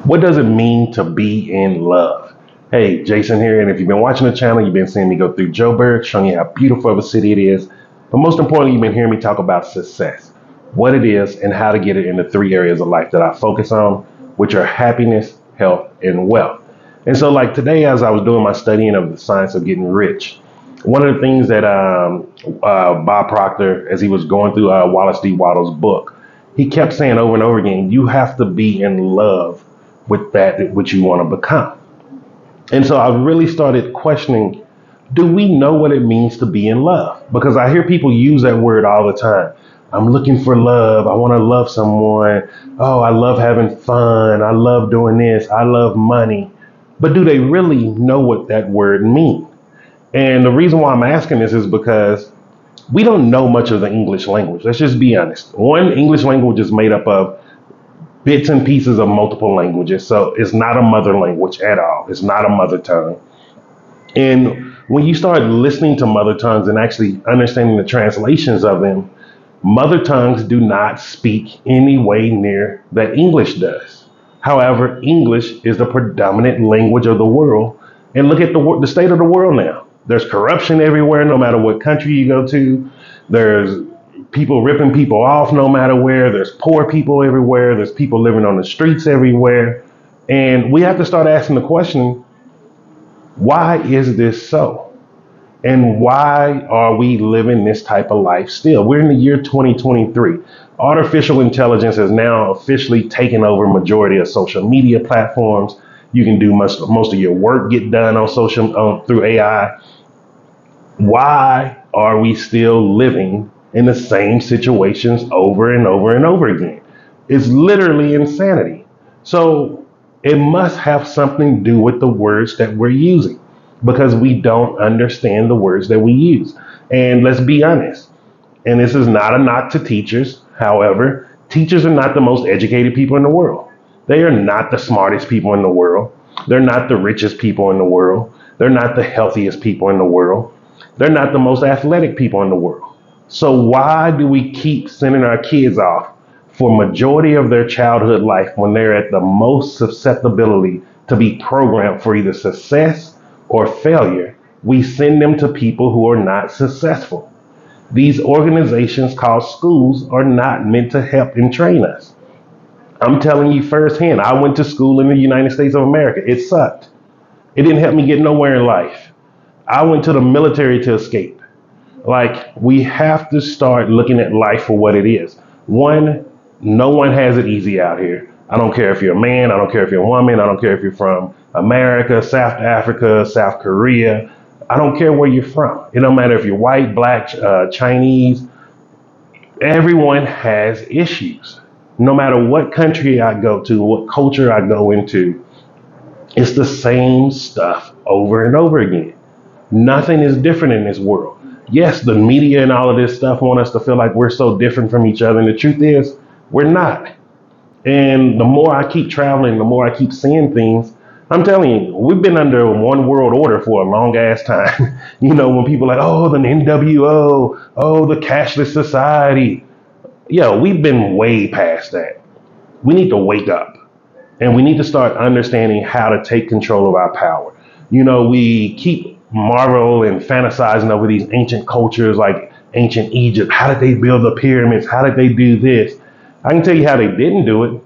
What does it mean to be in love? Hey, Jason here, and if you've been watching the channel, you've been seeing me go through Joburg, showing you how beautiful of a city it is. But most importantly, you've been hearing me talk about success, what it is, and how to get it in the three areas of life that I focus on, which are happiness, health, and wealth. And so, like today, as I was doing my studying of the science of getting rich, one of the things that Bob Proctor, as he was going through Wallace D. Waddle's book, he kept saying over and over again, you have to be in love with that which you want to become. And so I really started questioning, do we know what it means to be in love? Because I hear people use that word all the time. I'm looking for love. I want to love someone. Oh, I love having fun. I love doing this. I love money. But do they really know what that word means? And the reason why I'm asking this is because we don't know much of the English language. Let's just be honest. One English language is made up of bits and pieces of multiple languages. So it's not a mother language at all. It's not a mother tongue. And when you start listening to mother tongues and actually understanding the translations of them, mother tongues do not speak any way near that English does. However, English is the predominant language of the world. And look at the state of the world now. There's corruption everywhere, no matter what country you go to. There's people ripping people off no matter where. There's poor people everywhere. There's people living on the streets everywhere. And we have to start asking the question, why is this so? And why are we living this type of life still? We're in the year 2023. Artificial intelligence has now officially taken over majority of social media platforms. You can do most of your work get done on through AI. Why are we still living in the same situations over and over and over again? It's literally insanity. So it must have something to do with the words that we're using because we don't understand the words that we use. And let's be honest, and this is not a knock to teachers. However, teachers are not the most educated people in the world. They are not the smartest people in the world. They're not the richest people in the world. They're not the healthiest people in the world. They're not the most athletic people in the world. So why do we keep sending our kids off for majority of their childhood life when they're at the most susceptibility to be programmed for either success or failure? We send them to people who are not successful. These organizations called schools are not meant to help and train us. I'm telling you firsthand, I went to school in the United States of America. It sucked. It didn't help me get nowhere in life. I went to the military to escape. Like, we have to start looking at life for what it is. One, no one has it easy out here. I don't care if you're a man, I don't care if you're a woman, I don't care if you're from America, South Africa, South Korea. I don't care where you're from. It don't matter if you're white, black, Chinese. Everyone has issues. No matter what country I go to, what culture I go into, it's the same stuff over and over again. Nothing is different in this world. Yes, the media and all of this stuff want us to feel like we're so different from each other. And the truth is, we're not. And the more I keep traveling, the more I keep seeing things. I'm telling you, we've been under one world order for a long ass time. When people are like, oh, the NWO, oh, the cashless society. Yo, we've been way past that. We need to wake up and we need to start understanding how to take control of our power. We keep marvel and fantasizing over these ancient cultures like ancient Egypt. How did they build the pyramids? How did they do this? I can tell you how they didn't do it.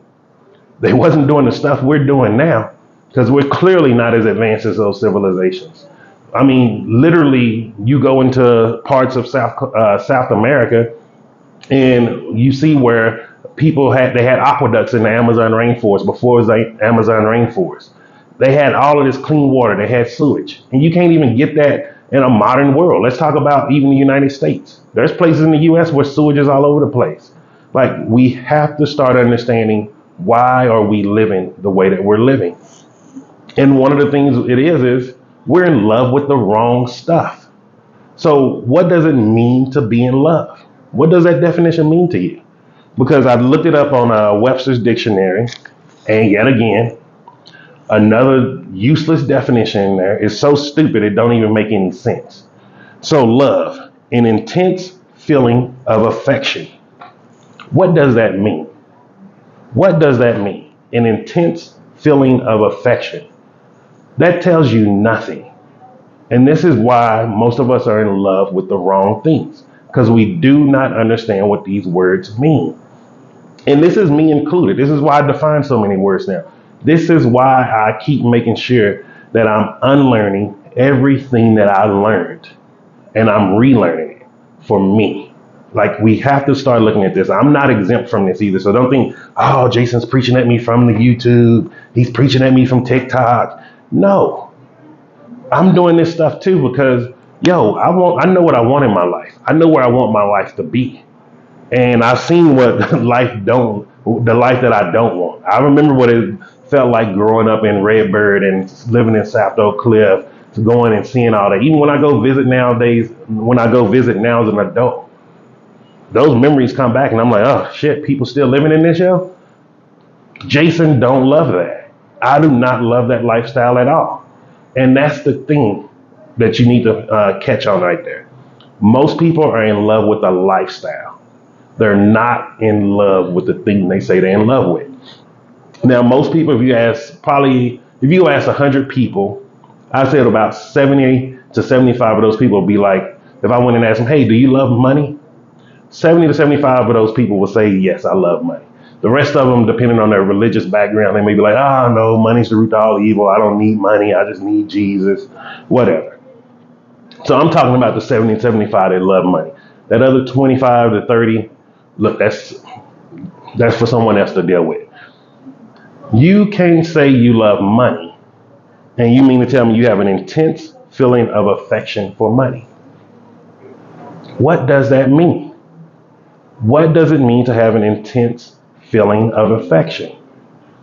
They wasn't doing the stuff we're doing now because we're clearly not as advanced as those civilizations. I mean, literally, you go into parts of South America and you see where they had aqueducts in the Amazon rainforest before it was the Amazon rainforest. They had all of this clean water. They had sewage, and you can't even get that in a modern world. Let's talk about even the United States. There's places in the U.S. where sewage is all over the place. Like, we have to start understanding, why are we living the way that we're living? And one of the things it is we're in love with the wrong stuff. So what does it mean to be in love? What does that definition mean to you? Because I looked it up on Webster's dictionary, and yet again, another useless definition in there is so stupid it don't even make any sense. So love, an intense feeling of affection. What does that mean? What does that mean? An intense feeling of affection. That tells you nothing. And this is why most of us are in love with the wrong things, because we do not understand what these words mean. And this is me included. This is why I define so many words now. This is why I keep making sure that I'm unlearning everything that I learned and I'm relearning it for me. Like, we have to start looking at this. I'm not exempt from this either. So don't think, oh, Jason's preaching at me from the YouTube. He's preaching at me from TikTok. No, I'm doing this stuff too because, I know what I want in my life. I know where I want my life to be. And I've seen what the life that I don't want. I remember what it felt like growing up in Redbird and living in South Oak Cliff, going and seeing all that. Even when I go visit nowadays, when I go visit now as an adult, those memories come back and I'm like, oh shit, people still living in this show? Jason don't love that. I do not love that lifestyle at all. And that's the thing that you need to catch on right there. Most people are in love with a lifestyle. They're not in love with the thing they say they're in love with. Now, most people, if you ask 100 people, I said about 70 to 75 of those people will be like, if I went and asked them, hey, do you love money? 70 to 75 of those people will say, yes, I love money. The rest of them, depending on their religious background, they may be like, oh, no, money's the root of all evil. I don't need money. I just need Jesus, whatever. So I'm talking about the 70 and 75 that love money. That other 25 to 30, look, that's for someone else to deal with. You can't say you love money and you mean to tell me you have an intense feeling of affection for money. What does that mean? What does it mean to have an intense feeling of affection?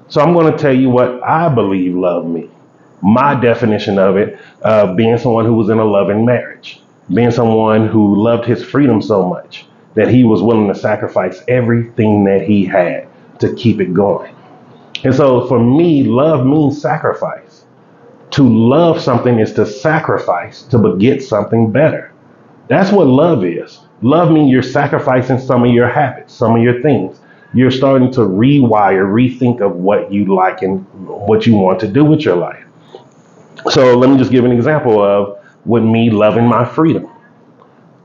So I'm going to tell you what I believe love means. My definition of it, being someone who was in a loving marriage, being someone who loved his freedom so much that he was willing to sacrifice everything that he had to keep it going. And so for me, love means sacrifice. To love something is to sacrifice to beget something better. That's what love is. Love means you're sacrificing some of your habits, some of your things. You're starting to rewire, rethink of what you like and what you want to do with your life. So let me just give an example of with me loving my freedom.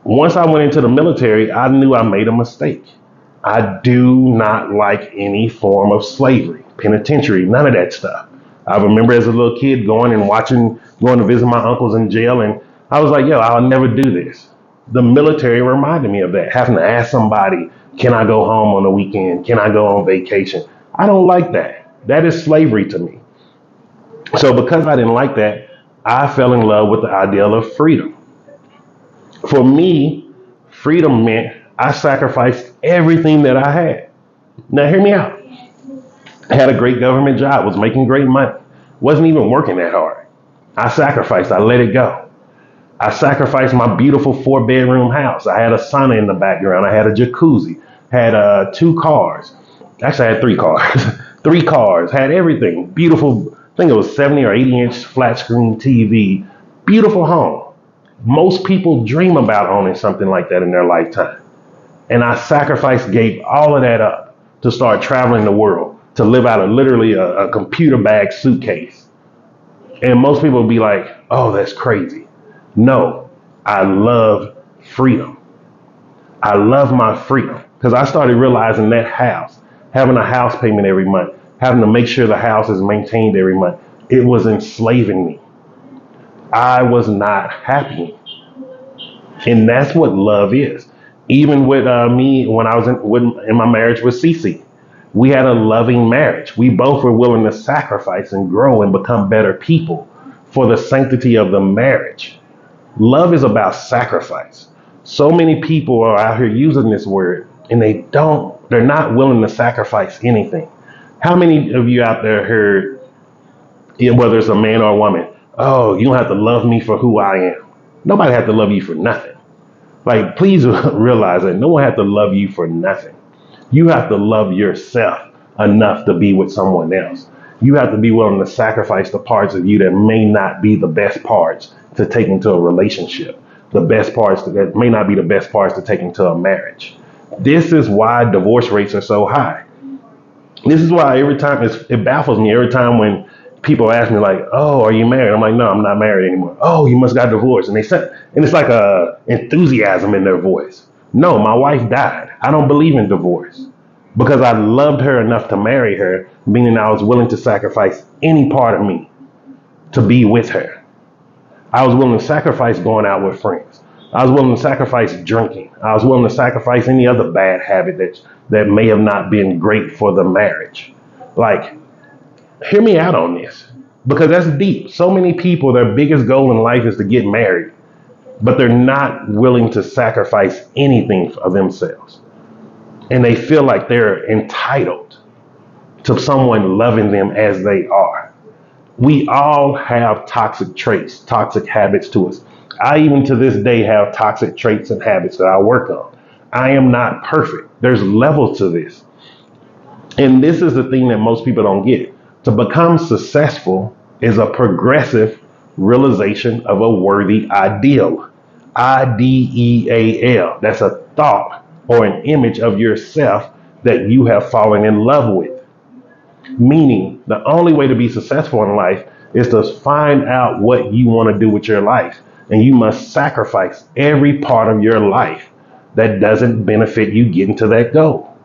Once I went into the military, I knew I made a mistake. I do not like any form of slavery, penitentiary, none of that stuff. I remember as a little kid going to visit my uncles in jail, and I was like, I'll never do this. The military reminded me of that, having to ask somebody, can I go home on the weekend? Can I go on vacation? I don't like that. That is slavery to me. So because I didn't like that, I fell in love with the ideal of freedom. For me, freedom meant I sacrificed everything that I had. Now, hear me out. I had a great government job, was making great money, wasn't even working that hard. I sacrificed, I let it go. I sacrificed my beautiful 4-bedroom house. I had a sauna in the background. I had a jacuzzi, had 2 cars. Actually, I had 3 cars. 3 cars, had everything. Beautiful, I think it was 70 or 80-inch flat screen TV. Beautiful home. Most people dream about owning something like that in their lifetime. And I sacrificed, gave all of that up to start traveling the world, to live out of literally a computer bag suitcase. And most people would be like, oh, that's crazy. No, I love freedom. I love my freedom because I started realizing that house, having a house payment every month, having to make sure the house is maintained every month, it was enslaving me. I was not happy. And that's what love is. Even with me, when I was in my marriage with Cece, we had a loving marriage. We both were willing to sacrifice and grow and become better people for the sanctity of the marriage. Love is about sacrifice. So many people are out here using this word and they're not willing to sacrifice anything. How many of you out there heard, whether it's a man or a woman, oh, you don't have to love me for who I am. Nobody has to love you for nothing. Like, please realize that no one has to love you for nothing. You have to love yourself enough to be with someone else. You have to be willing to sacrifice the parts of you that may not be the best parts to take into a relationship. The best parts that may not be the best parts to take into a marriage. This is why divorce rates are so high. This is why every time it baffles me every time when people ask me like, "Oh, are you married?" I'm like, "No, I'm not married anymore." "Oh, you must got divorced," and they said, and it's like a enthusiasm in their voice. No, my wife died. I don't believe in divorce because I loved her enough to marry her, meaning I was willing to sacrifice any part of me to be with her. I was willing to sacrifice going out with friends. I was willing to sacrifice drinking. I was willing to sacrifice any other bad habit that may have not been great for the marriage. Like, hear me out on this because that's deep. So many people, their biggest goal in life is to get married, but they're not willing to sacrifice anything of themselves. And they feel like they're entitled to someone loving them as they are. We all have toxic traits, toxic habits to us. I even to this day have toxic traits and habits that I work on. I am not perfect. There's levels to this. And this is the thing that most people don't get. To become successful is a progressive realization of a worthy ideal. IDEAL. That's a thought or an image of yourself that you have fallen in love with. Meaning, the only way to be successful in life is to find out what you want to do with your life. And you must sacrifice every part of your life that doesn't benefit you getting to that goal.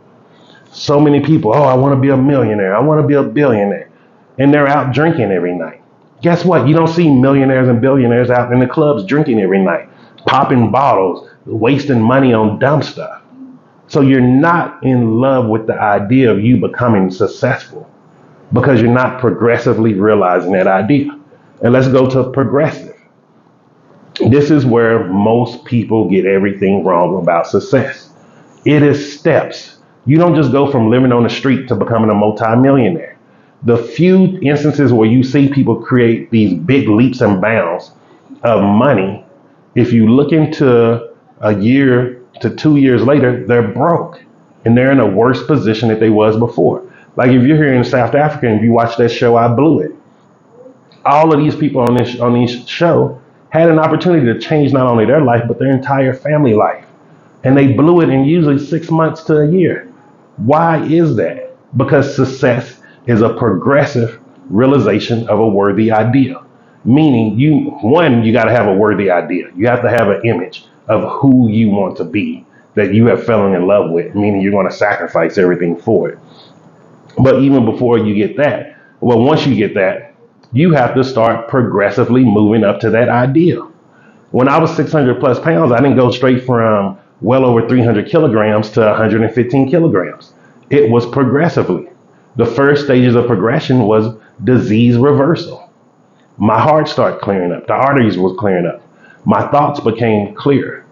So many people, oh, I want to be a millionaire. I want to be a billionaire. And they're out drinking every night. Guess what? You don't see millionaires and billionaires out in the clubs drinking every night, popping bottles, wasting money on dumb stuff. So you're not in love with the idea of you becoming successful because you're not progressively realizing that idea. And let's go to progressive. This is where most people get everything wrong about success. It is steps. You don't just go from living on the street to becoming a multimillionaire. The few instances where you see people create these big leaps and bounds of money, if you look into a year to 2 years later, they're broke and they're in a worse position that they was before. Like if you're here in South Africa and if you watch that show, I Blew It, all of these people on this show had an opportunity to change not only their life but their entire family life, and they blew it in usually 6 months to a year. Why is that? Because success is a progressive realization of a worthy ideal. Meaning, you got to have a worthy idea. You have to have an image of who you want to be that you have fallen in love with. Meaning, you're going to sacrifice everything for it. But even before you get that, well, once you get that, you have to start progressively moving up to that ideal. When I was 600 plus pounds, I didn't go straight from well over 300 kilograms to 115 kilograms. It was progressively. The first stages of progression was disease reversal. My heart started clearing up. The arteries was clearing up. My thoughts became clear.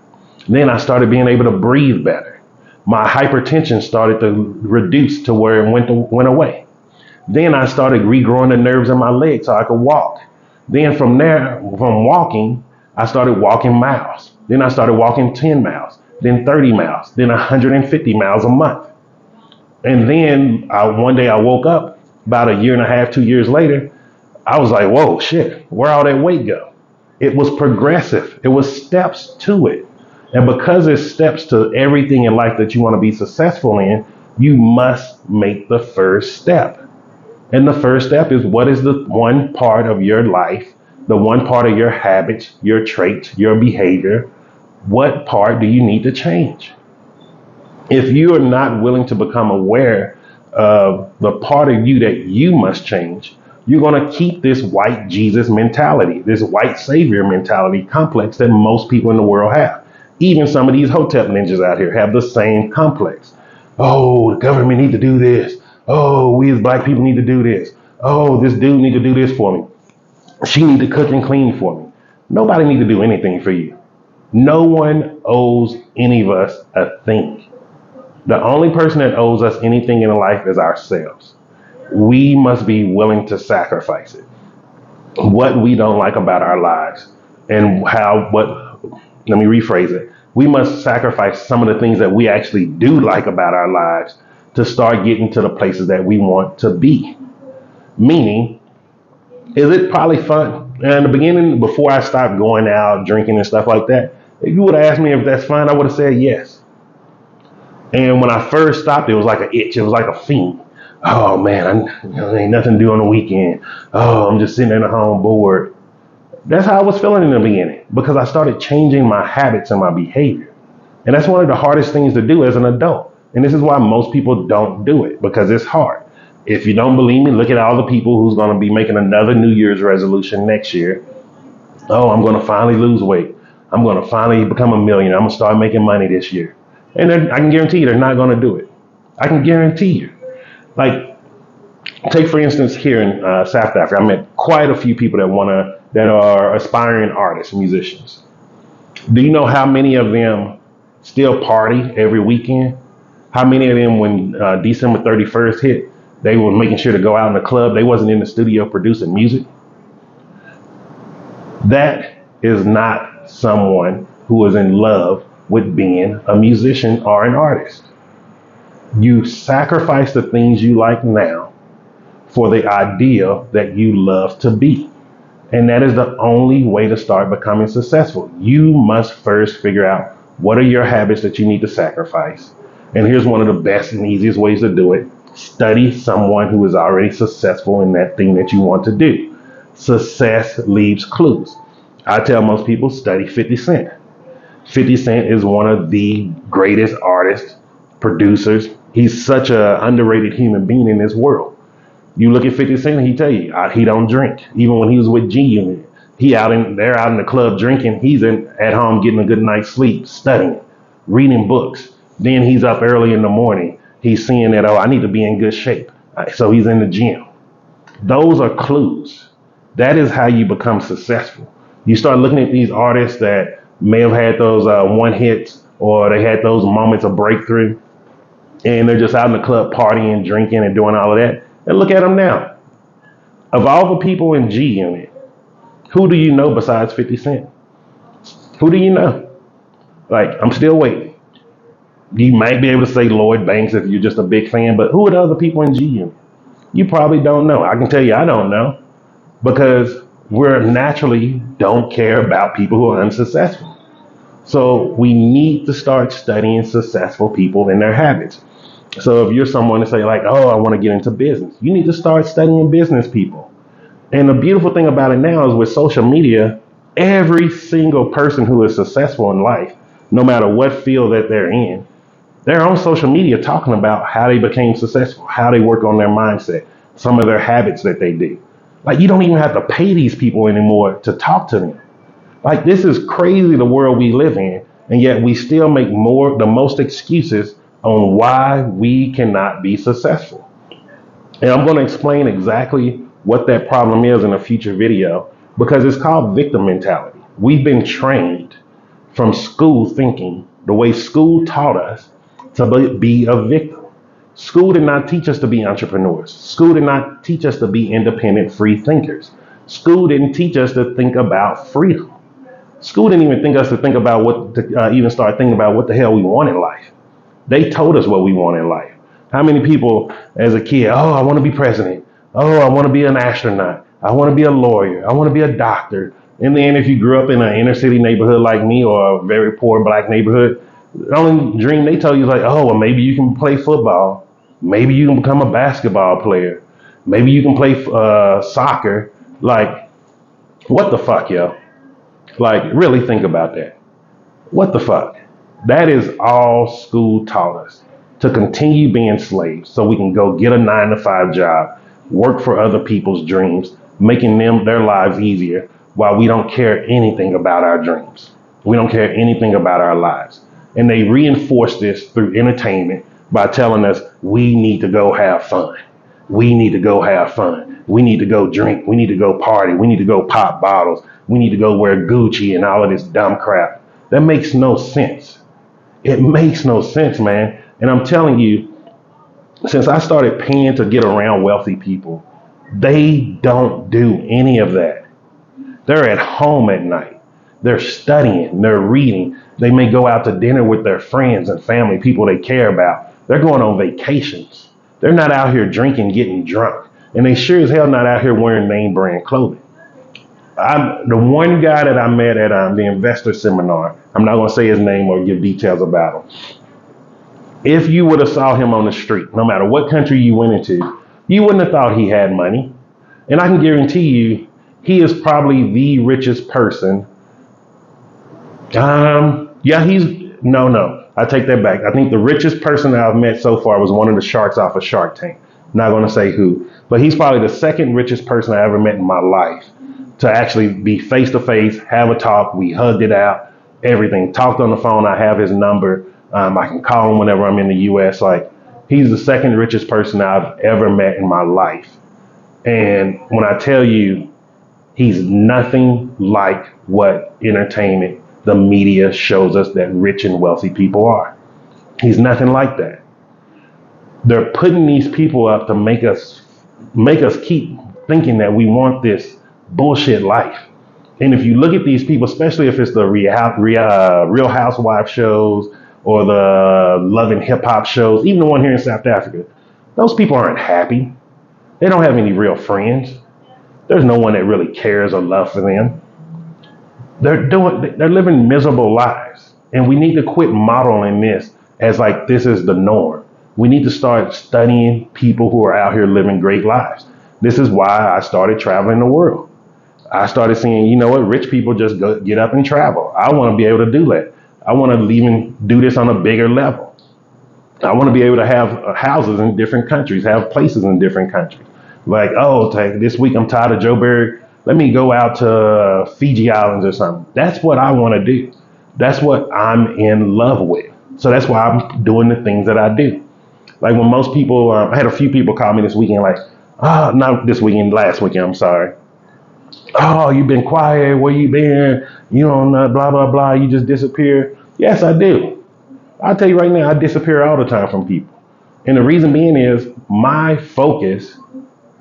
Then I started being able to breathe better. My hypertension started to reduce to where it went away. Then I started regrowing the nerves in my legs so I could walk. Then from there, from walking, I started walking miles. Then I started walking 10 miles, then 30 miles, then 150 miles a month. And then one day I woke up about a year and a half, 2 years later. I was like, whoa, shit, where all that weight go? It was progressive. It was steps to it. And because there's steps to everything in life that you want to be successful in, you must make the first step. And the first step is, what is the one part of your life, the one part of your habits, your traits, your behavior? What part do you need to change? If you are not willing to become aware of the part of you that you must change, you're going to keep this white Jesus mentality, this white savior mentality complex that most people in the world have. Even some of these hotep ninjas out here have the same complex. Oh, the government need to do this. Oh, we as black people need to do this. Oh, this dude need to do this for me. She need to cook and clean for me. Nobody need to do anything for you. No one owes any of us a thing. The only person that owes us anything in life is ourselves. We must be willing to sacrifice it. What we don't like about our lives and let me rephrase it. We must sacrifice some of the things that we actually do like about our lives to start getting to the places that we want to be. Meaning, is it probably fun? And in the beginning, before I stopped going out, drinking and stuff like that, if you would have asked me if that's fun, I would have said yes. And when I first stopped, it was like an itch. It was like a fiend. Oh man, ain't nothing to do on the weekend. Oh, I'm just sitting at home bored. That's how I was feeling in the beginning because I started changing my habits and my behavior. And that's one of the hardest things to do as an adult. And this is why most people don't do it because it's hard. If you don't believe me, look at all the people who's going to be making another New Year's resolution next year. Oh, I'm going to finally lose weight. I'm going to finally become a millionaire. I'm going to start making money this year. And I can guarantee you they're not going to do it. I can guarantee you. Like, take for instance here in South Africa, I met quite a few people that are aspiring artists, musicians. Do you know how many of them still party every weekend? How many of them, when December 31st hit, they were making sure to go out in the club? They wasn't in the studio producing music. That is not someone who is in love with being a musician or an artist. You sacrifice the things you like now for the ideal that you love to be. And that is the only way to start becoming successful. You must first figure out what are your habits that you need to sacrifice. And here's one of the best and easiest ways to do it. Study someone who is already successful in that thing that you want to do. Success leaves clues. I tell most people study 50 Cent. 50 Cent is one of the greatest artists, producers. He's such an underrated human being in this world. You look at 50 Cent, he tell you he don't drink. Even when he was with G Unit, they're out in the club drinking. He's at home getting a good night's sleep, studying, reading books. Then he's up early in the morning. He's seeing that, oh, I need to be in good shape. So he's in the gym. Those are clues. That is how you become successful. You start looking at these artists that may have had those one hits or they had those moments of breakthrough and they're just out in the club partying, drinking, and doing all of that. And look at them now. Of all the people in G Unit, who do you know besides 50 Cent? Who do you know? Like, I'm still waiting. You might be able to say Lloyd Banks if you're just a big fan, but who are the other people in G Unit? You probably don't know. I can tell you I don't know because we're naturally don't care about people who are unsuccessful. So we need to start studying successful people and their habits. So if you're someone to say like, oh, I want to get into business, you need to start studying business people. And the beautiful thing about it now is with social media, every single person who is successful in life, no matter what field that they're in, they're on social media talking about how they became successful, how they work on their mindset, some of their habits that they do. Like you don't even have to pay these people anymore to talk to them. Like this is crazy the world we live in, and yet we still make the most excuses on why we cannot be successful. And I'm going to explain exactly what that problem is in a future video because it's called victim mentality. We've been trained from school thinking the way school taught us to be a victim. School did not teach us to be entrepreneurs. School did not teach us to be independent, free thinkers. School didn't teach us to think about freedom. School didn't even think us to think about even start thinking about what the hell we want in life. They told us what we want in life. How many people as a kid, oh, I want to be president. Oh, I want to be an astronaut. I want to be a lawyer. I want to be a doctor. And then if you grew up in an inner city neighborhood like me or a very poor black neighborhood, the only dream they tell you is like, oh, well, maybe you can play football. Maybe you can become a basketball player. Maybe you can play soccer. Like, what the fuck, yo? Like, really think about that. What the fuck? That is all school taught us to continue being slaves so we can go get a 9 to 5 job, work for other people's dreams, making their lives easier while we don't care anything about our dreams. We don't care anything about our lives. And they reinforce this through entertainment by telling us we need to go have fun. We need to go have fun. We need to go drink. We need to go party. We need to go pop bottles. We need to go wear Gucci and all of this dumb crap. That makes no sense. It makes no sense, man. And I'm telling you, since I started paying to get around wealthy people, they don't do any of that. They're at home at night. They're studying, they're reading. They may go out to dinner with their friends and family, people they care about. They're going on vacations. They're not out here drinking, getting drunk. And they sure as hell not out here wearing name brand clothing. I'm the one guy that I met at the investor seminar. I'm not going to say his name or give details about him. If you would have saw him on the street, no matter what country you went into, you wouldn't have thought he had money. And I can guarantee you, he is probably the richest person. Yeah, no, I take that back. I think the richest person that I've met so far was one of the sharks off of Shark Tank. Not going to say who, but he's probably the second richest person I ever met in my life to actually be face to face, have a talk. We hugged it out, everything. Talked on the phone. I have his number. I can call him whenever I'm in the U.S. Like, he's the second richest person I've ever met in my life. And when I tell you, he's nothing like what entertainment, the media shows us that rich and wealthy people are. He's nothing like that. They're putting these people up to make us keep thinking that we want this bullshit life. And if you look at these people, especially if it's the Real Housewife shows or the Love and Hip Hop shows, even the one here in South Africa, those people aren't happy. They don't have any real friends. There's no one that really cares or loves for them. They're living miserable lives. And we need to quit modeling this as like this is the norm. We need to start studying people who are out here living great lives. This is why I started traveling the world. I started seeing, you know what, rich people just get up and travel. I want to be able to do that. I want to even do this on a bigger level. I want to be able to have houses in different countries, have places in different countries. Like, oh, this week I'm tired of Joburg. Let me go out to Fiji Islands or something. That's what I want to do. That's what I'm in love with. So that's why I'm doing the things that I do. Like when most people, I had a few people call me this weekend, like, not this weekend, last weekend, I'm sorry. Oh, you've been quiet. Where you been? You don't blah, blah, blah. You just disappear. Yes, I do. I'll tell you right now, I disappear all the time from people. And the reason being is my focus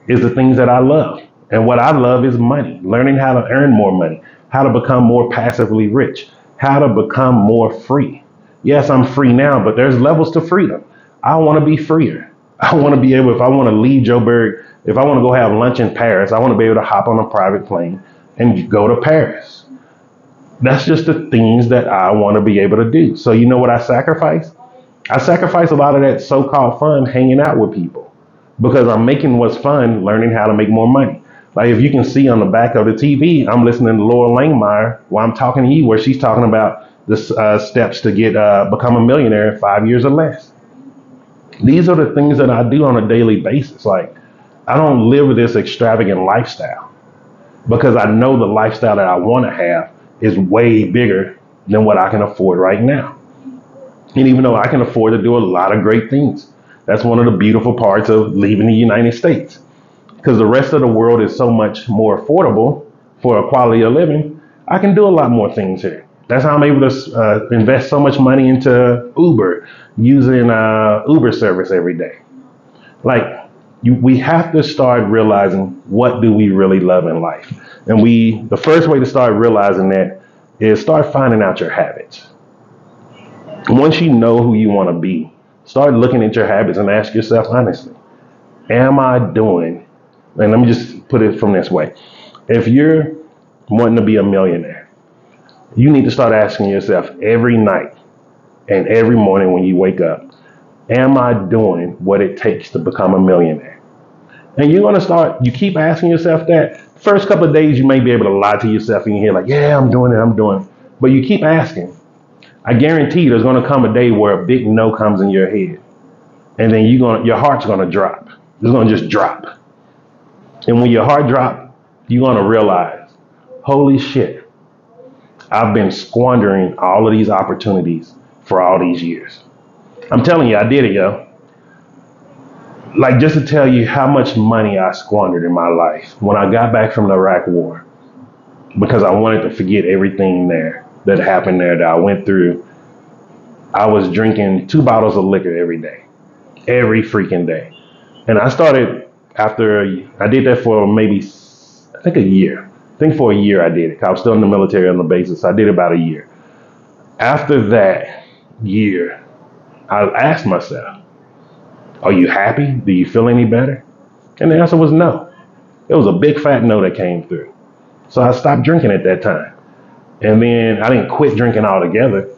is the things that I love. And what I love is money, learning how to earn more money, how to become more passively rich, how to become more free. Yes, I'm free now, but there's levels to freedom. I want to be freer. I want to be able, if I want to leave Joburg, if I want to go have lunch in Paris, I want to be able to hop on a private plane and go to Paris. That's just the things that I want to be able to do. So you know what I sacrifice? I sacrifice a lot of that so-called fun hanging out with people because I'm making what's fun, learning how to make more money. Like if you can see on the back of the TV, I'm listening to Laura Langmeyer while I'm talking to you, where she's talking about the steps to get become a millionaire in 5 years or less. These are the things that I do on a daily basis. Like I don't live this extravagant lifestyle because I know the lifestyle that I want to have is way bigger than what I can afford right now. And even though I can afford to do a lot of great things, that's one of the beautiful parts of leaving the United States. Because the rest of the world is so much more affordable for a quality of living, I can do a lot more things here. That's how I'm able to invest so much money into Uber, using Uber service every day. Like, we have to start realizing what do we really love in life. And the first way to start realizing that is start finding out your habits. Once you know who you want to be, start looking at your habits and ask yourself honestly, am I doing, and let me just put it from this way. If you're wanting to be a millionaire, you need to start asking yourself every night and every morning when you wake up, am I doing what it takes to become a millionaire? And you're going to start, you keep asking yourself that. First couple of days, you may be able to lie to yourself in your head, like, yeah, I'm doing it. But you keep asking. I guarantee you there's going to come a day where a big no comes in your head. And then your heart's going to drop. It's going to just drop. And when your heart drops, you're going to realize, holy shit, I've been squandering all of these opportunities for all these years. I'm telling you, I did it, yo. Like, just to tell you how much money I squandered in my life when I got back from the Iraq War, because I wanted to forget everything there that happened there that I went through. I was drinking 2 bottles of liquor every day, every freaking day. And I started I did that for maybe, I think a year. I think for a year I did it. I was still in the military on the basis. I did about a year. After that year, I asked myself, are you happy? Do you feel any better? And the answer was no. It was a big fat no that came through. So I stopped drinking at that time. And then I didn't quit drinking altogether.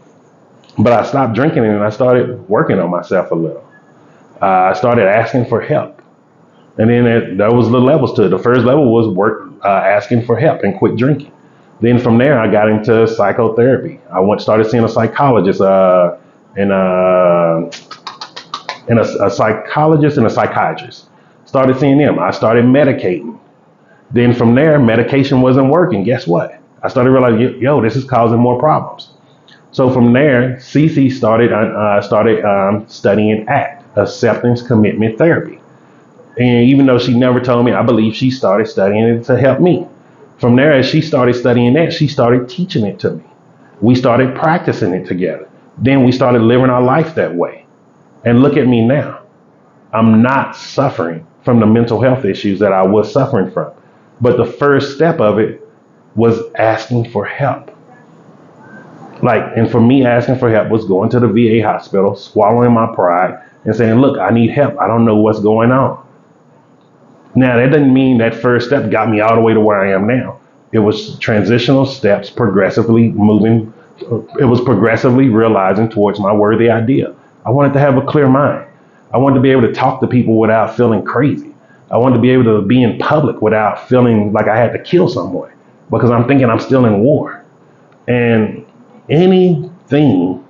But I stopped drinking and I started working on myself a little. I started asking for help. And then there was the levels to it. The first level was asking for help and quit drinking. Then from there, I got into psychotherapy. Started seeing a psychologist and a psychologist and a psychiatrist. Started seeing them. I started medicating. Then from there, medication wasn't working. Guess what? I started realizing, yo, this is causing more problems. So from there, Cece started studying ACT, Acceptance Commitment Therapy. And even though she never told me, I believe she started studying it to help me. From there, as she started studying that, she started teaching it to me. We started practicing it together. Then we started living our life that way. And look at me now. I'm not suffering from the mental health issues that I was suffering from. But the first step of it was asking for help. And for me, asking for help was going to the VA hospital, swallowing my pride, and saying, look, I need help. I don't know what's going on. Now, that doesn't mean that first step got me all the way to where I am now. It was transitional steps, progressively moving. It was progressively realizing towards my worthy idea. I wanted to have a clear mind. I wanted to be able to talk to people without feeling crazy. I wanted to be able to be in public without feeling like I had to kill someone because I'm thinking I'm still in war. And anything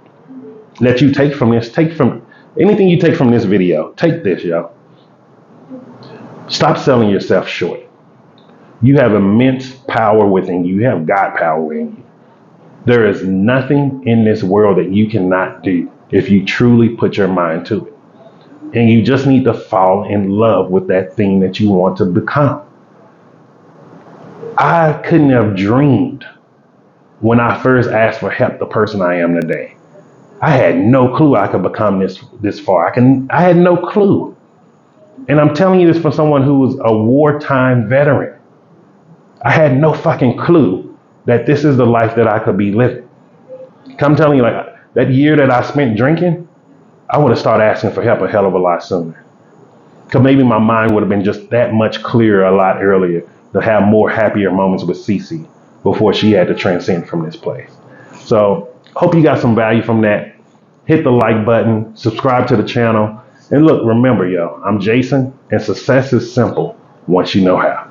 that you take from this, anything you take from this video, take this, yo. Stop selling yourself short. You have immense power within you. You have God power within you. There is nothing in this world that you cannot do if you truly put your mind to it. And you just need to fall in love with that thing that you want to become. I couldn't have dreamed when I first asked for help the person I am today. I had no clue I could become this far. I had no clue. And I'm telling you this from someone who was a wartime veteran. I had no fucking clue that this is the life that I could be living. I'm telling you, like that year that I spent drinking, I would have started asking for help a hell of a lot sooner. Because maybe my mind would have been just that much clearer a lot earlier to have more happier moments with Cece before she had to transcend from this place. So hope you got some value from that. Hit the like button, subscribe to the channel. And look, remember, yo, I'm Jason, and success is simple once you know how.